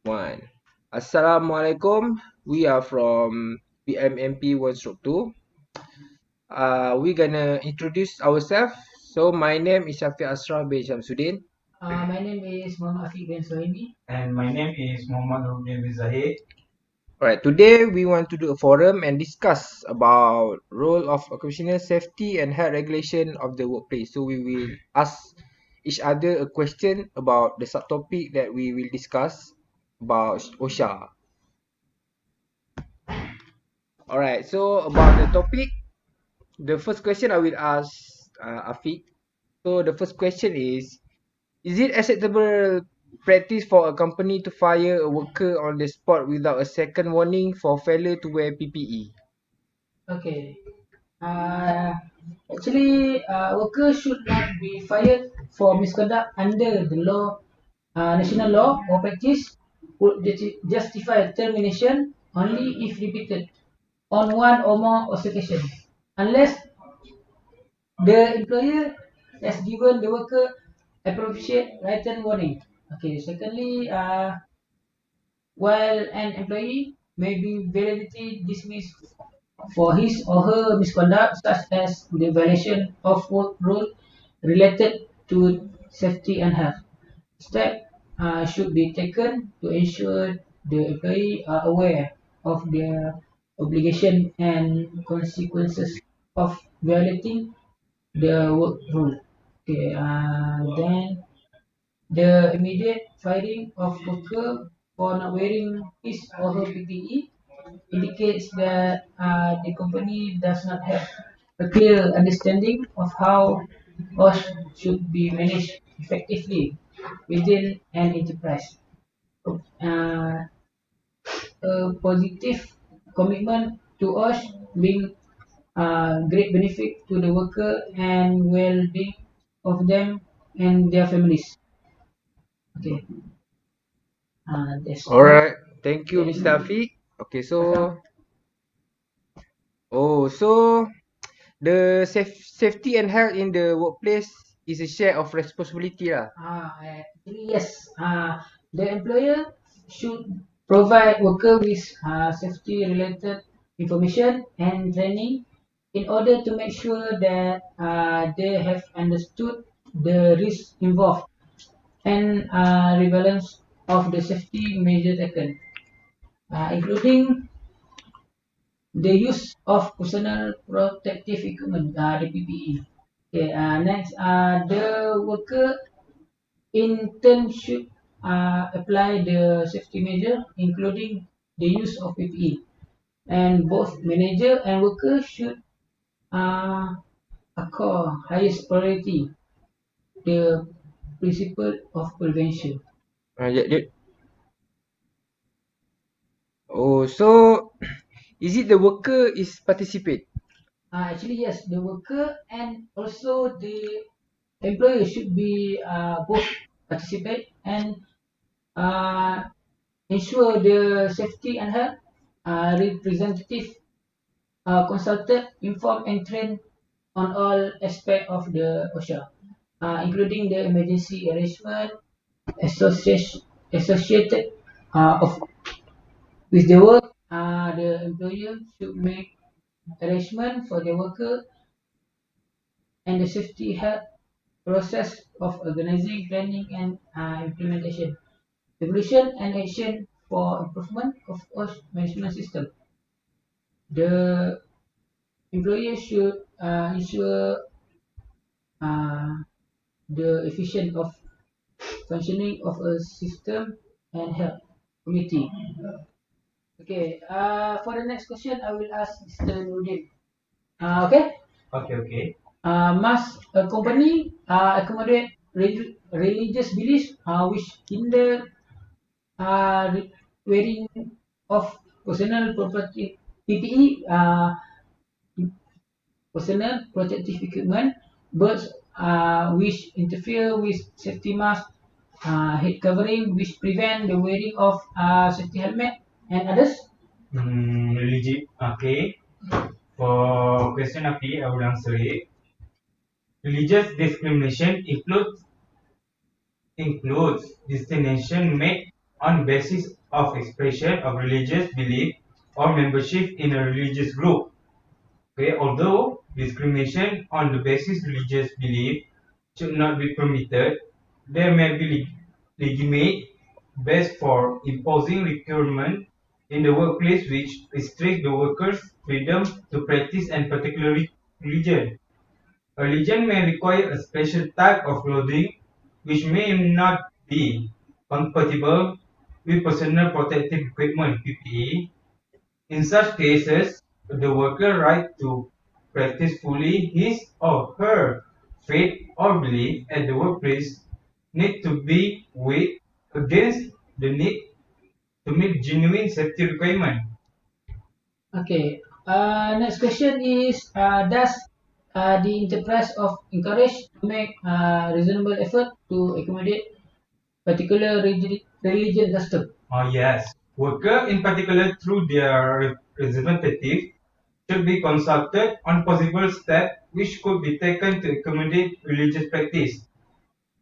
One. Assalamualaikum. We are from BMMP 1/2. We're gonna introduce ourselves. So my name is Asraf bin SHAMSUDIN. My name is Muhammad Afiq bin SUHAIMI. And my name is NURUDDIN ZAHID. Alright, today we want to do a forum and discuss about role of occupational safety and health regulation of the workplace. So we will ask each other a question about the subtopic that we will discuss about OSHA. Alright, so about the topic, the first question I will ask Afiq. So the first question is it acceptable practice for a company to fire a worker on the spot without a second warning for failure to wear PPE? Okay. Uh, Worker should not be fired for misconduct under the law, national law or practice would justify termination only if repeated on one or more occasions, unless the employer has given the worker appropriate written warning. Okay. Secondly, while an employee may be validly dismissed for his or her misconduct, such as the violation of work rule related to safety and health. Steps should be taken to ensure the employee are aware of their obligation and consequences of violating the work rule. Okay, then the immediate firing of worker for not wearing his or her PPE indicates that the company does not have a clear understanding of how OSH should be managed effectively within an enterprise. Uh, a positive commitment to OSH being great benefit to the worker and well-being of them and their families. Okay, that's all. Alright, thank you, Okay. Mr. Afiq. Okay, Welcome. so the safety and health in the workplace is a share of responsibility lah. Actually, yes. The employer should provide worker with safety-related information and training in order to make sure that they have understood the risks involved and relevance of the safety measures taken, including the use of personal protective equipment, the PPE. Okay, next, the worker in turn should apply the safety measure, including the use of PPE. And both manager and worker should uh, accord highest priority the principle of prevention. Jap. So is it the worker is participate? Actually, yes, the worker and also the employer should be both participate and uh, ensure the safety and health representative consulted, informed, and trained on all aspects of the OSHA, including the emergency arrangement associated of with the work. The employer should make arrangement for the worker and the safety health process of organizing, planning, and implementation, evolution, and action for improvement of OSHA management system. The employer should ensure uh, the efficient of functioning of a system and health committee. Okay, for the next question, I will ask Mr. Nurdin. Okay, Okay. must a company accommodate religious beliefs which hinder wearing of personal property PPE, personal protective equipment, birds which interfere with safety mask, head covering which prevent the wearing of safety helmet, and others? Okay. For question of I would answer it. Religious discrimination includes discrimination made on basis of expression of religious belief or membership in a religious group. Okay, although discrimination on the basis of religious belief should not be permitted, there may be legitimate base for imposing requirement in the workplace which restrict the workers' freedom to practice a particular religion. A religion may require a special type of clothing which may not be compatible with personal protective equipment (PPE). In such cases, the worker's right to practice fully his or her faith or belief at the workplace need to be weighed against the need to meet genuine safety requirements. Okay. Next question is, does the enterprise of encourage to make reasonable effort to accommodate particular religion custom? Yes, workers in particular through their representative should be consulted on possible steps which could be taken to accommodate religious practice.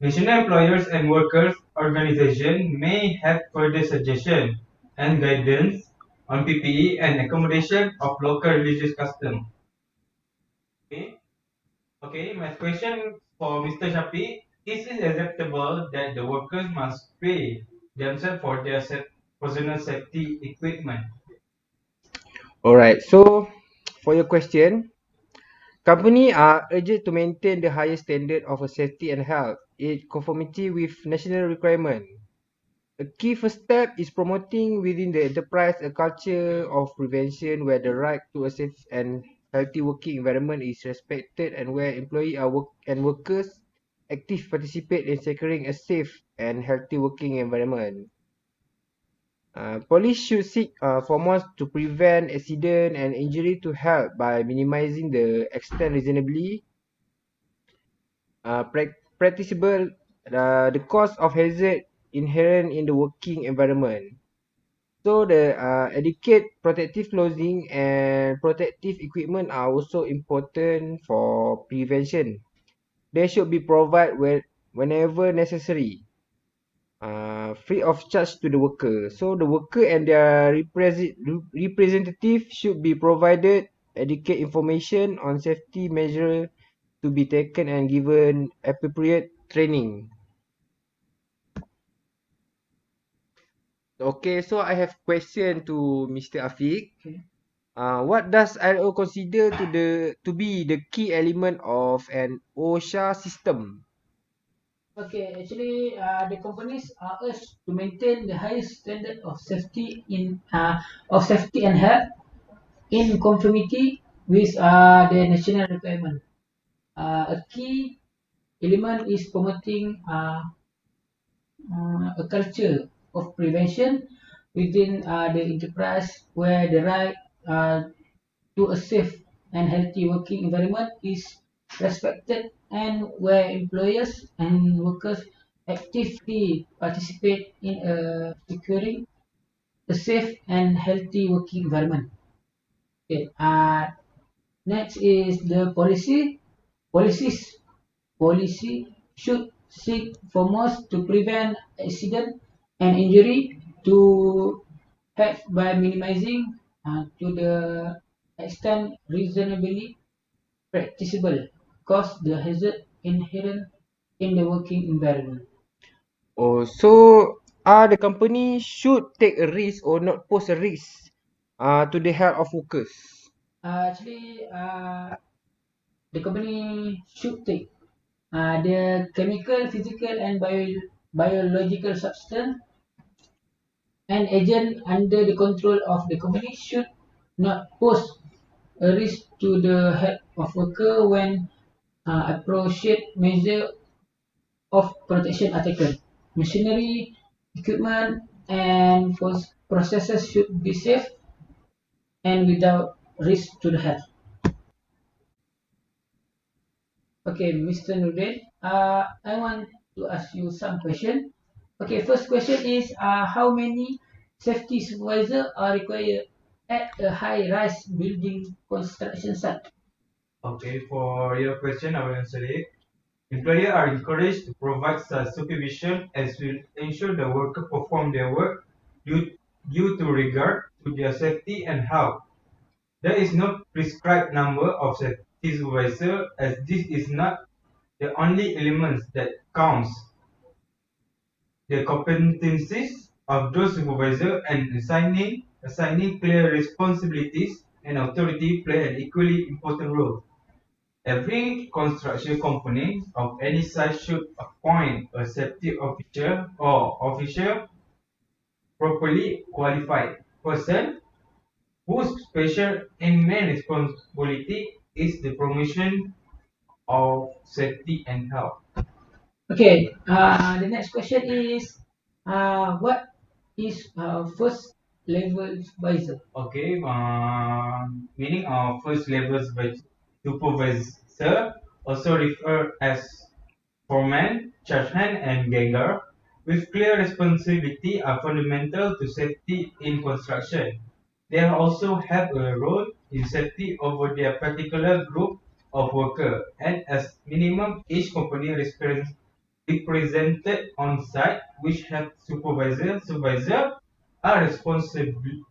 National employers and workers' organizations may have further suggestions and guidance on PPE and accommodation of local religious customs. Okay, okay. My question for Mr. Shafi: is it acceptable that the workers must pay themselves for their personal safety equipment? Alright, so for your question, company are urged to maintain the highest standard of safety and health in conformity with national requirement. A key first step is promoting within the enterprise a culture of prevention where the right to a safe and healthy working environment is respected and where employees and workers actively participate in securing a safe and healthy working environment. Police should seek foremost to prevent accident and injury to health by minimizing the extent reasonably practicable the cause of hazard inherent in the working environment. So the adequate protective clothing and protective equipment are also important for prevention. They should be provided whenever necessary, free of charge to the worker. So the worker and their representative should be provided adequate information on safety measures to be taken and given appropriate training. Okay, so I have question to Mr. Afiq. Okay. What does ILO consider to be the key element of an OSHA system? Okay, actually, the companies are urged to maintain the highest standard of safety and health in conformity with the national requirement. A key element is promoting a culture of prevention within the enterprise where the right uh, to a safe and healthy working environment is respected and where employers and workers actively participate in securing a safe and healthy working environment. Okay. Next is the policy. Policies Policy should seek foremost to prevent accident and injury to health by minimizing to the extent reasonably practicable cause the hazard inherent in the working environment. Oh, so the company should take a risk or not pose a risk to the health of workers. Actually, the company should take the chemical, physical, and biological substance and agent under the control of the company should not pose a risk to the health of worker when appropriate measures of protection are taken. Machinery, equipment, and processes should be safe and without risk to the health. Okay, Mr. Nurdin, I want to ask you some question. Okay, first question is how many safety supervisors are required at a high-rise building construction site? Okay, for your question, I will answer it. Employers are encouraged to provide such supervision as will ensure the worker perform their work due, due to regard to their safety and health. There is no prescribed number of safety supervisors as this is not the only element that counts. The competencies of those supervisors and assigning clear responsibilities and authority play an equally important role. Every construction company of any size should appoint a safety officer or official properly qualified person whose special and main responsibility is the promotion of safety and health. Okay, the next question is, what is first level supervisor? Okay, meaning of first level supervisor, also referred as foreman, charge hand, and ganger, with clear responsibility are fundamental to safety in construction. They also have a role in safety over their particular group of workers, and as minimum, each company represented on site, which have supervisor are responsible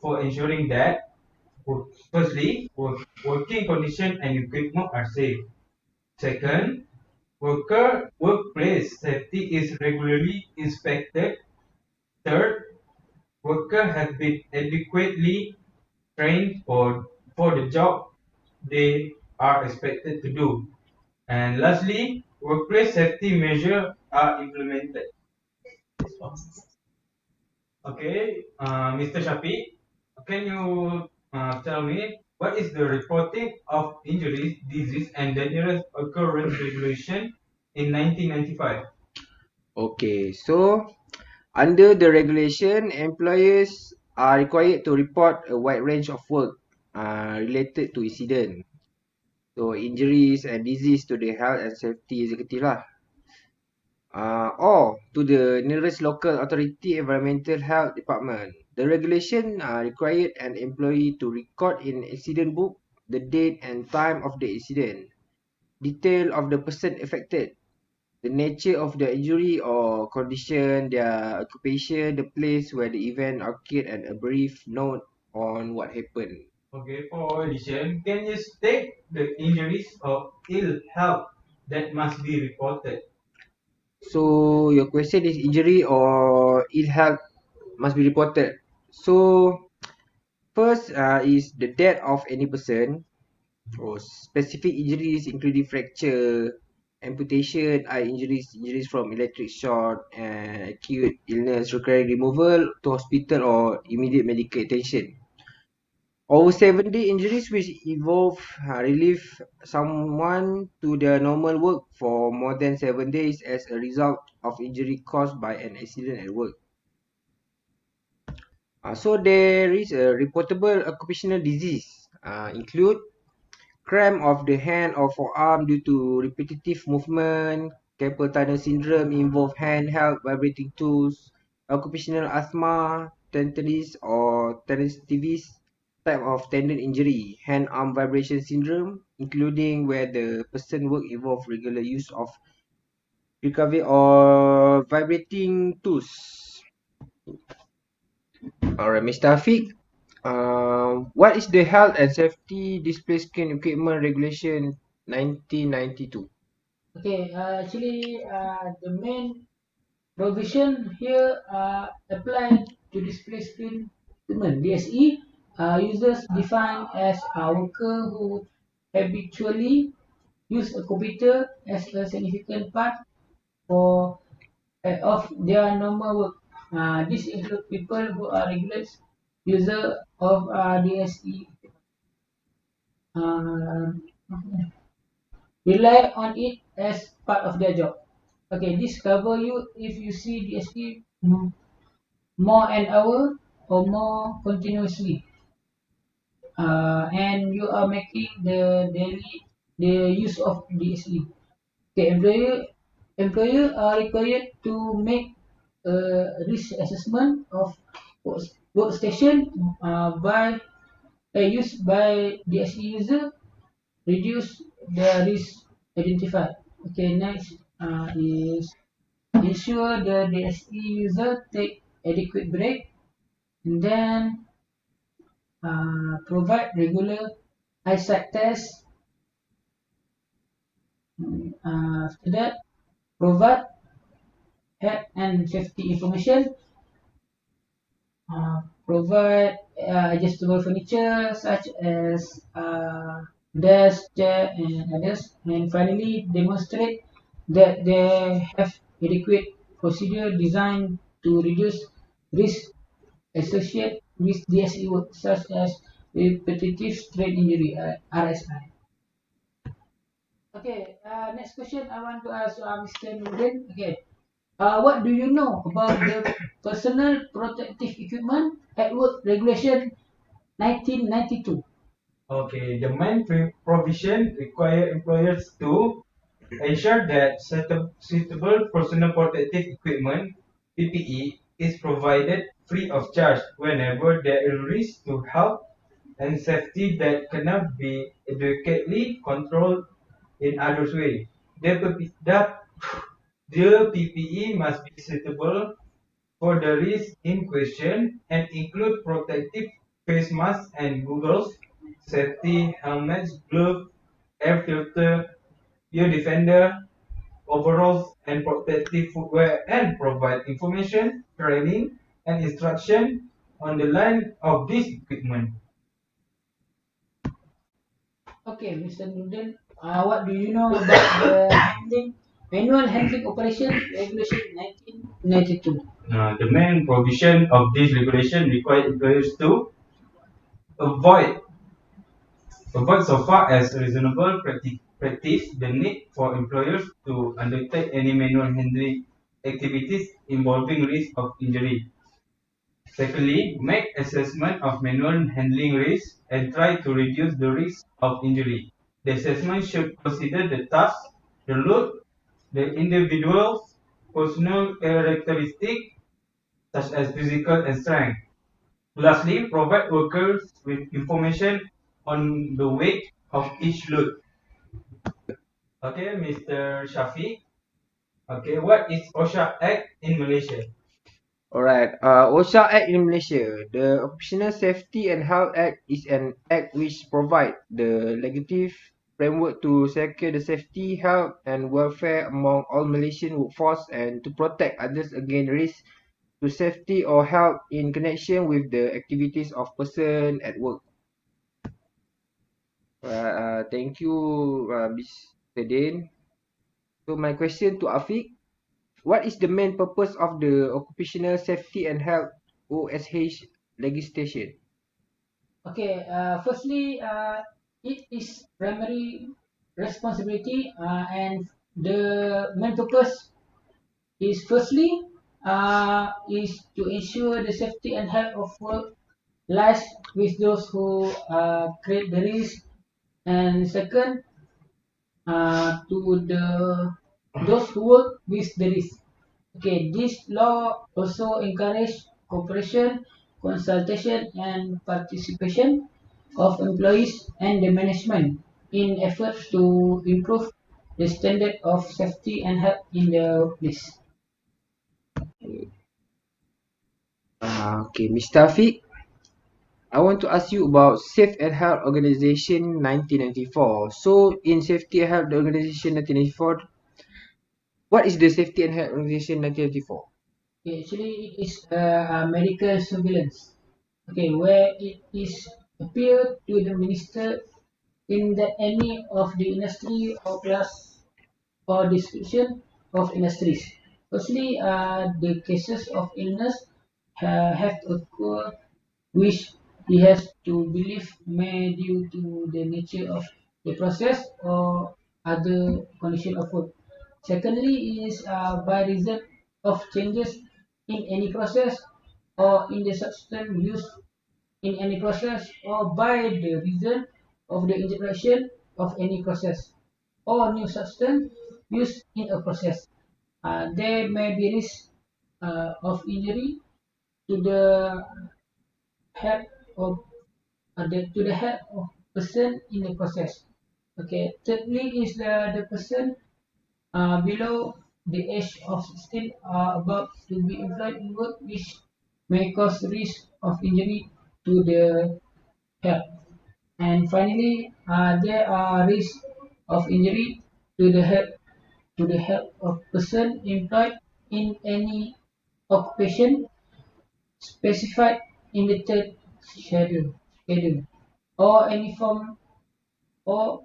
for ensuring that, firstly, working conditions and equipment are safe. Second, workplace safety is regularly inspected. Third, workers have been adequately trained for the job they are expected to do. And lastly, workplace safety measures are implemented. Okay, Mr. Shafi, can you tell me what is the reporting of injuries, disease, and dangerous occurrence regulation in 1995? Okay, so under the regulation, employers are required to report a wide range of work related to incident. So injuries and disease to the health and safety executive lah. Or to the nearest local authority environmental health department. The regulation required an employee to record in incident book the date and time of the incident, detail of the person affected, the nature of the injury or condition, their occupation, the place where the event occurred, and a brief note on what happened. Okay, for addition, can you state the injuries or ill health that must be reported? So your question is injury or ill health must be reported. So first is the death of any person or specific injuries including fracture, amputation, eye injuries, injuries from electric shock, and acute illness requiring removal to hospital or immediate medical attention. Over 7-day injuries which involve relief someone to their normal work for more than 7 days as a result of injury caused by an accident at work. So there is a reportable occupational disease include cramp of the hand or forearm due to repetitive movement, carpal tunnel syndrome involve handheld vibrating tools, occupational asthma, tendinitis or tendinitis type of tendon injury, hand-arm vibration syndrome, including where the person work involve regular use of recovery or vibrating tools. Alright, Mr. Afiq, what is the Health and Safety Display Screen Equipment Regulation 1992? Okay, actually, the main provision here applied to display screen equipment DSE users defined as a worker who habitually use a computer as a significant part for of their normal work. This includes people who are regular user of DSE, uh, rely on it as part of their job. Okay, this cover you if you see DSE more an hour or more continuously, and you are making the use of DSE. Okay, employer are required to make a risk assessment of workstation by used by DSE user, reduce the risk identified. Okay, next is ensure the DSE user take adequate break, and then provide regular eyesight tests. After that, provide health and safety information. Provide adjustable furniture such as desk, chair, and others. And finally, demonstrate that they have adequate procedure designed to reduce risk associated with DSE work, such as repetitive strain injury (RSI). Okay, next question I want to ask Mr. Nurdin. Okay, what do you know about the personal protective equipment at work regulation 1992? Okay, the main provision require employers to ensure that suitable personal protective equipment (PPE) is provided free of charge whenever there is risk to health and safety that cannot be adequately controlled in other ways. The PPE must be suitable for the risk in question and include protective face masks and goggles, safety helmets, gloves, air filter, ear defender, overalls, and protective footwear, and provide information, training, and instruction on the line of this equipment. Okay, Mr. Nurdin, what do you know about the manual handling operation regulation 1992? The main provision of this regulation requires employers to avoid avoid so far as reasonable practice the need for employers to undertake any manual handling activities involving risk of injury. Secondly, make assessment of manual handling risk and try to reduce the risk of injury. The assessment should consider the task, the load, the individual's personal characteristics such as physical and strength. Lastly, provide workers with information on the weight of each load. Okay, Mr. Shafi. Okay, what is OSHA Act in Malaysia? Alright, OSHA Act in Malaysia. The Occupational Safety and Health Act is an act which provides the legislative framework to secure the safety, health, and welfare among all Malaysian workforce and to protect others against risk to safety or health in connection with the activities of person at work. Thank you, Mr. Din. So my question to Afiq, what is the main purpose of the Occupational Safety and Health OSH legislation? Okay, firstly, it is primary responsibility, and the main purpose is firstly is to ensure the safety and health of work lies with those who create the risk, and second to the those who work with the risk. Okay, this law also encourage cooperation, consultation, and participation of employees and the management in efforts to improve the standard of safety and health in the workplace. Okay, Mr. Afiq, I want to ask you about Safe and Health Organization 1994. So, in Safety and Health Organization 1994, what is the Safety and Health Organization 1994? Okay, actually, it is medical surveillance. Okay, where it is appear to the minister in the any of the industry or class or description of industries. Firstly, the cases of illness have occurred which he has to believe may due to the nature of the process or other condition of work. Secondly is by reason of changes in any process or in the substance used in any process or by the reason of the introduction of any process or new substance used in a process. There may be risk of injury to the health of to the health of person in the process. Okay. Thirdly is the person below the age of 16 are about to be employed in work which may cause risk of injury to the health. And finally, there are risks of injury to the health of person employed in any occupation specified in the third schedule, or any form or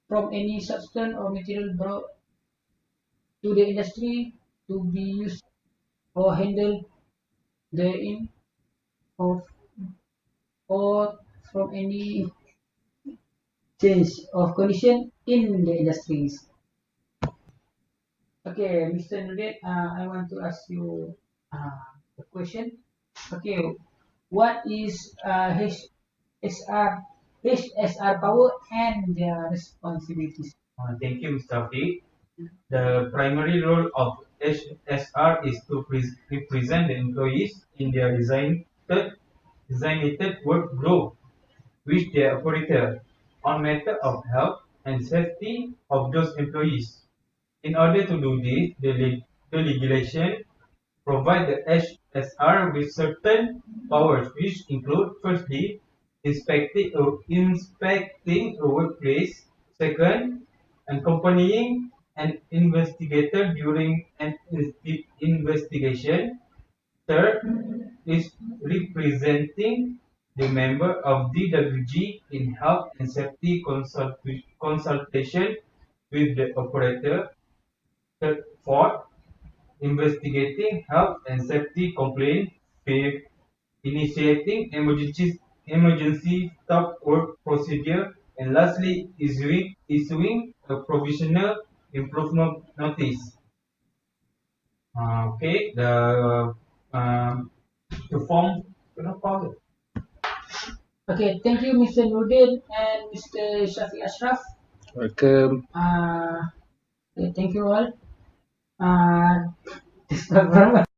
from any substance or material brought to the industry to be used or handled therein, or, or from any change of condition in the industries. Okay, Mr. Nudin, I want to ask you a question. Okay, what is HSR, HSR power and their responsibilities? Thank you, Mr. Afiq. The primary role of HSR is to represent the employees in their designated work group, which they operator on matter of health and safety of those employees. In order to do this, the legislation provide the HSR with certain powers, which include firstly, inspecting a workplace; second, accompanying an investigator during an investigation; third, is representing the member of DWG in health and safety consultation with the operator; fourth, investigating health and safety complaints; fifth, initiating emergency stop work procedure; and lastly, issuing a provisional improvement notice. Okay, the form. Okay, thank you, Mr. Nudin and Mr. Shafiq Ashraf. Welcome. Okay, thank you all. Uh,